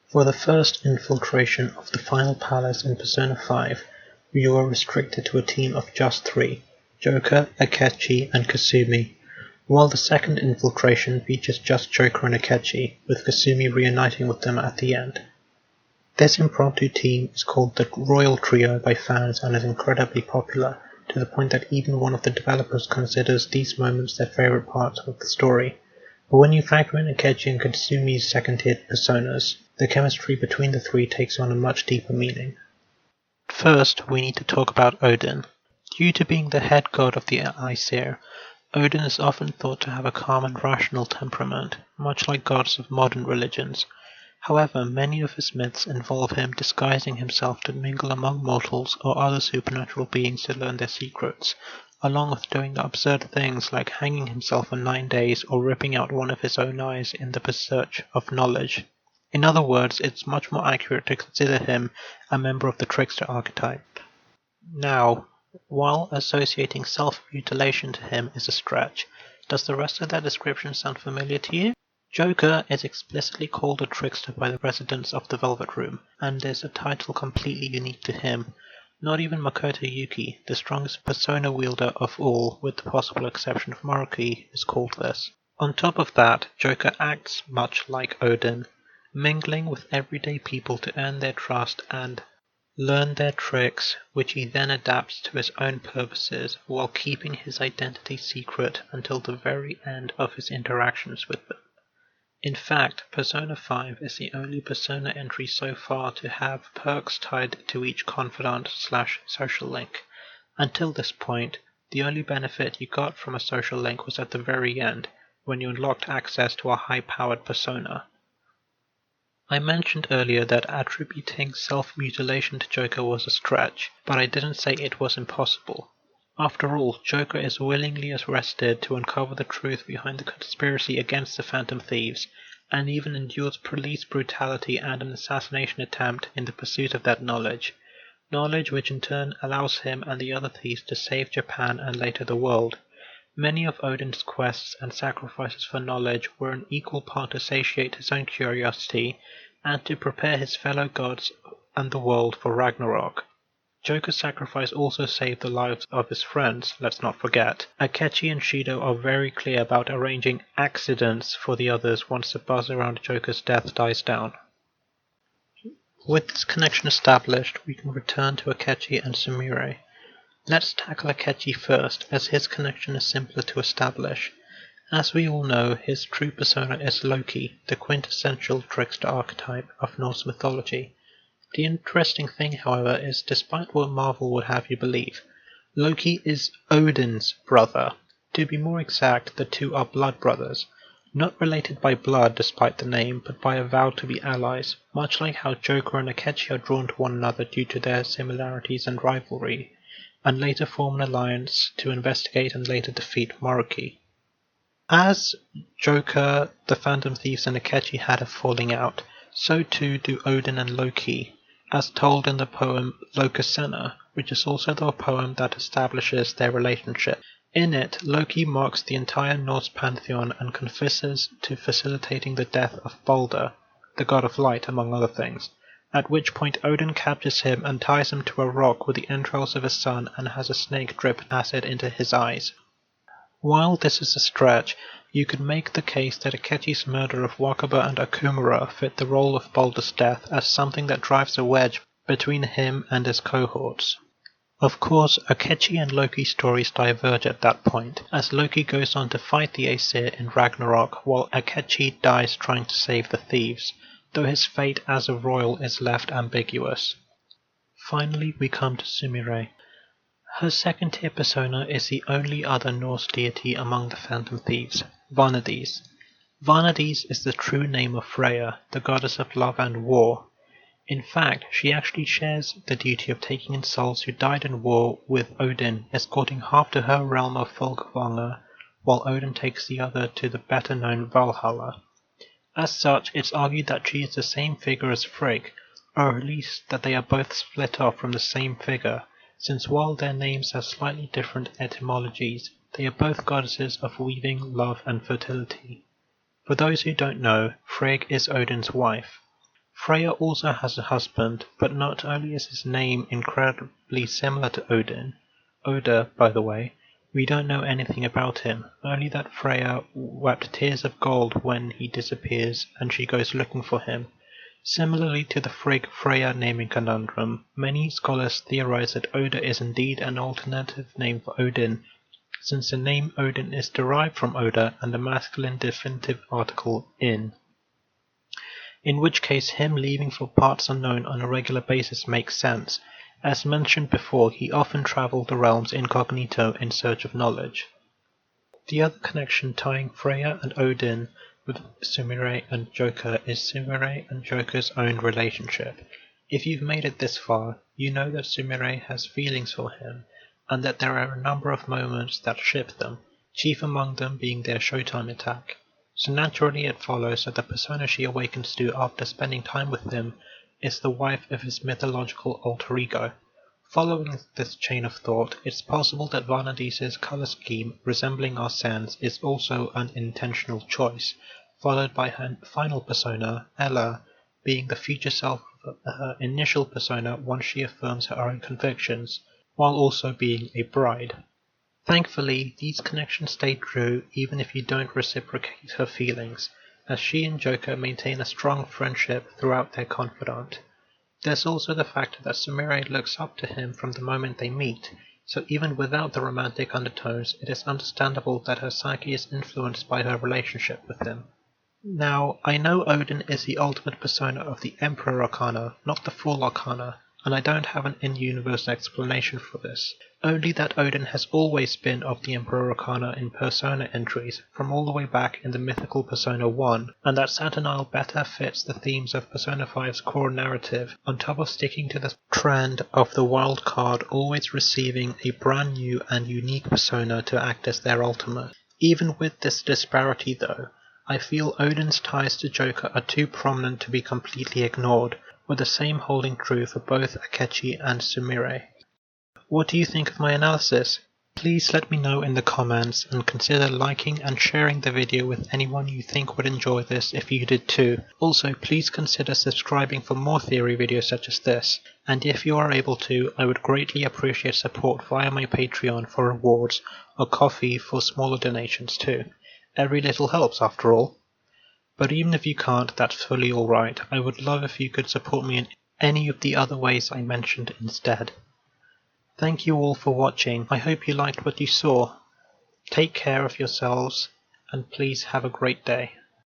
For the first infiltration of the final palace in Persona 5, you are restricted to a team of just 3, Joker, Akechi, and Kasumi, while the second infiltration features just Joker and Akechi, with Kasumi reuniting with them at the end. This impromptu team is called the Royal Trio by fans and is incredibly popular, to the point that even one of the developers considers these moments their favorite parts of the story. But when you factor in Akechi and Katsumi's second-tier personas, the chemistry between the three takes on a much deeper meaning. First, we need to talk about Odin. Due to being the head god of the Aesir, Odin is often thought to have a calm and rational temperament, much like gods of modern religions. However, many of his myths involve him disguising himself to mingle among mortals or other supernatural beings to learn their secrets, along with doing the absurd things like hanging himself for 9 days or ripping out one of his own eyes in the search of knowledge. In other words, it's much more accurate to consider him a member of the trickster archetype. Now, while associating self-mutilation to him is a stretch, does the rest of that description sound familiar to you? Joker is explicitly called a trickster by the residents of the Velvet Room, and is a title completely unique to him. Not even Makoto Yuki, the strongest persona wielder of all, with the possible exception of Maruki, is called this. On top of that, Joker acts much like Odin, mingling with everyday people to earn their trust and learn their tricks, which he then adapts to his own purposes while keeping his identity secret until the very end of his interactions with them. In fact, Persona 5 is the only Persona entry so far to have perks tied to each confidant/social link. Until this point, the only benefit you got from a social link was at the very end, when you unlocked access to a high-powered persona. I mentioned earlier that attributing self-mutilation to Joker was a stretch, but I didn't say it was impossible. After all, Joker is willingly arrested to uncover the truth behind the conspiracy against the Phantom Thieves, and even endures police brutality and an assassination attempt in the pursuit of that knowledge which in turn allows him and the other thieves to save Japan and later the world. Many of Odin's quests and sacrifices for knowledge were an equal part to satiate his own curiosity and to prepare his fellow gods and the world for Ragnarok. Joker's sacrifice also saved the lives of his friends, let's not forget. Akechi and Shido are very clear about arranging accidents for the others once the buzz around Joker's death dies down. With this connection established, we can return to Akechi and Sumire. Let's tackle Akechi first, as his connection is simpler to establish. As we all know, his true persona is Loki, the quintessential trickster archetype of Norse mythology. The interesting thing, however, is despite what Marvel would have you believe, Loki is Odin's brother. To be more exact, the two are blood brothers. Not related by blood despite the name, but by a vow to be allies, much like how Joker and Akechi are drawn to one another due to their similarities and rivalry, and later form an alliance to investigate and later defeat Maruki. As Joker, the Phantom Thieves and Akechi had a falling out, so too do Odin and Loki, as told in the poem Lokasenna, which is also the poem that establishes their relationship. In it, Loki mocks the entire Norse pantheon and confesses to facilitating the death of Balder, the god of light among other things, at which point Odin captures him and ties him to a rock with the entrails of his son and has a snake drip acid into his eyes. While this is a stretch, you could make the case that Akechi's murder of Wakaba and Akumura fit the role of Balder's death as something that drives a wedge between him and his cohorts. Of course, Akechi and Loki's stories diverge at that point, as Loki goes on to fight the Aesir in Ragnarok while Akechi dies trying to save the thieves, though his fate as a royal is left ambiguous. Finally, we come to Sumire. Her second-tier persona is the only other Norse deity among the Phantom Thieves, Vanadis. Vanadis is the true name of Freyja, the goddess of love and war. In fact, she actually shares the duty of taking in souls who died in war with Odin, escorting half to her realm of Folkvanger, while Odin takes the other to the better-known Valhalla. As such, it's argued that she is the same figure as Frigg, or at least that they are both split off from the same figure, since while their names have slightly different etymologies, they are both goddesses of weaving, love, and fertility. For those who don't know, Frigg is Odin's wife. Freyja also has a husband, but not only is his name incredibly similar to Odin, Oda, by the way, we don't know anything about him, only that Freyja wept tears of gold when he disappears and she goes looking for him. Similarly to the Freyja naming conundrum, many scholars theorize that Oda is indeed an alternative name for Odin, since the name Odin is derived from Oda and the masculine definitive article in which case him leaving for parts unknown on a regular basis makes sense. As mentioned before, he often traveled the realms incognito in search of knowledge. The other connection tying Freyja and Odin with Sumire and Joker is Sumire and Joker's own relationship. If you've made it this far, you know that Sumire has feelings for him, and that there are a number of moments that ship them, chief among them being their Showtime attack. So naturally it follows that the persona she awakens to after spending time with him is the wife of his mythological alter ego. Following this chain of thought, it's possible that Vanadis's color scheme resembling Arsene's is also an intentional choice, followed by her final persona, Ella, being the future self of her initial persona once she affirms her own convictions, while also being a bride. Thankfully, these connections stay true even if you don't reciprocate her feelings, as she and Joker maintain a strong friendship throughout their Confidant. There's also the fact that Sumire looks up to him from the moment they meet, so even without the romantic undertones, it is understandable that her psyche is influenced by her relationship with him. Now, I know Odin is the ultimate persona of the Emperor Arcana, not the Full Arcana, and I don't have an in-universe explanation for this. Only that Odin has always been of the Emperor Arcana in Persona entries from all the way back in the mythical Persona 1, and that Saturnine better fits the themes of Persona 5's core narrative, on top of sticking to the trend of the wild card always receiving a brand new and unique persona to act as their ultimate. Even with this disparity though, I feel Odin's ties to Joker are too prominent to be completely ignored, with the same holding true for both Akechi and Sumire. What do you think of my analysis? Please let me know in the comments and consider liking and sharing the video with anyone you think would enjoy this if you did too. Also, please consider subscribing for more theory videos such as this, and if you are able to, I would greatly appreciate support via my Patreon for rewards or Ko-fi for smaller donations too. Every little helps after all. But even if you can't, that's fully alright. I would love if you could support me in any of the other ways I mentioned instead. Thank you all for watching. I hope you liked what you saw. Take care of yourselves, and please have a great day.